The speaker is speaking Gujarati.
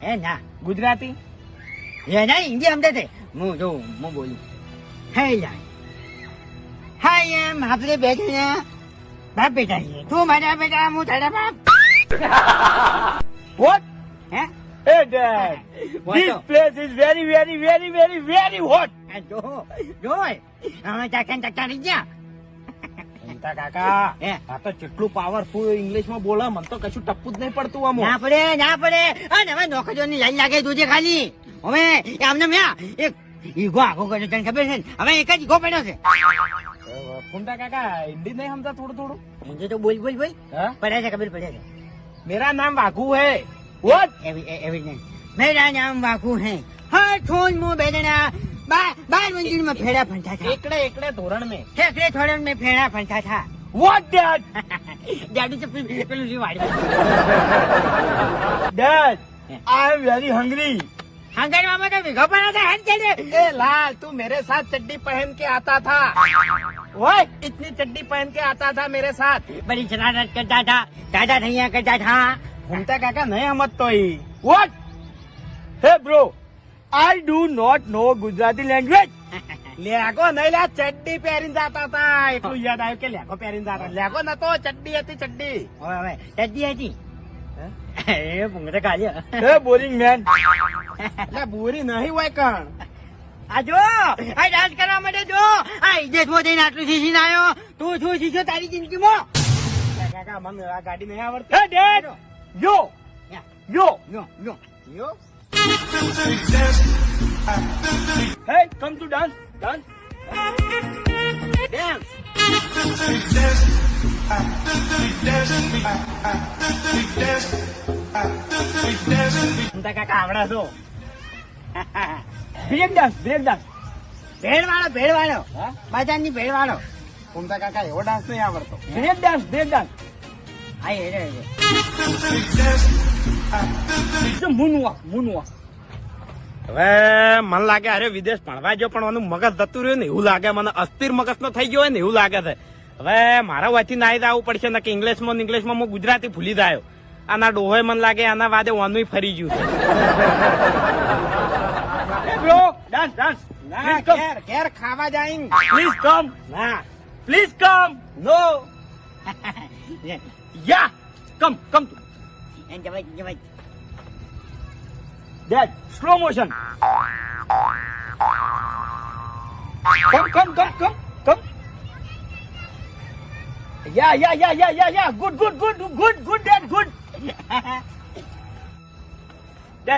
હે ના ગુજરાતી એ ના હિન્દી સમજે છે હું બોલું હે યાર હાય એમ આપણે બેઠીને બાપ બેટા છીએ તું મારા બેટા હું તારા બાપ વોટ હે Hey Dad, this place is very, very, very, very, very hot. જો અમે ચાકન ચકાડી ગયા મોટા કાકા હે આ તો કેટલું પાવરફુલ ઇંગ્લિશ માં બોલે મને તો કશું ટપ્પું જ નહીં પડતું આમ ના પડે અને હવે નોકરીઓની લાઈન લાગે જોજે ખાલી હવે અમને મેં એક ઈગો આગો કર્યો તને ખબર છે ને હવે એક જ ઈગો પડ્યો છે મોટા કાકા હિન્દી નહીં સમજા થોડું મુझे तो बोल हाँ? पढ़ा है खबर पढ़ा है मेरा नाम वाघू है What? एवरी नहीं मेरा नाम वाकू है हर ठोन मुंह बेदना बार मंजिल में फेड़ा फंसा था एकड़े धोरण में ठेकरे थोड़न में फेड़ा फंसा था What Dad? जादू से पेलू जी वाड़ी Dad, I am very hungry. हंगर मामा तो विघो पड़ा था हट चले ए लाल तू मेरे साथ चड्डी पहन के आता था ओए इतनी चड्डी पहन के आता था मेरे साथ बड़ी शरारत करता था दादा धैया करता था घूमता काका नहीं समझ तो ही What? Hey bro, I do not know Gujarati language. Lego નહીં લે ચડ્ડી પહેરીને જાતા હતા એટલું યાદ આવ્યું કે લેગો પહેરીને જાતા લેગો નતો ચડ્ડી હતી ચડ્ડી હવે ચડ્ડી હતી એ પુંગતે કાલ્યા એ બોરિંગ મેન લે બોરી નહીં હોય કણ આ જો આ ડાન્સ કરવા માટે જો આ ઇજેતમાં જઈને આટલું શીખીને આવ્યો તું શું શીખ્યો તારી જિંદગીમાં કાકા મને આ ગાડી નહીં આવડતી હે ડેડ યો યો યો યો યો Hey, come to dance. Dance. કાકા આવડા છો બ્રેક ડાન્સ ભેળ વાળો બજારની ભેળ વાળો કુમતા કાકા એવો ડાન્સ નહીં આવડતો બ્રેક ડાન્સ હા એ મુનવા હવે મને લાગે અરે વિદેશ ભણવા ગયો પણ એનું મગજ જતું રહ્યું ને એવું લાગે મને અસ્થિર મગજ નો થઈ ગયો હોય ને એવું લાગે છે હવે મારા વાથી નાઈ આવવું પડશે ને કે ઇંગ્લિશમાં હું ગુજરાતી ભૂલી જાય આના ડોહોય મને લાગે આના વાદે ઓનું ફરી ગયું છે બ્રો ડાન્સ ઘેર ખાવા જાય પ્લીઝ કમ ના પ્લીઝ કમ નો યા કમ જવાય Dad, slow motion. Come. Yeah. Good, Dad, good.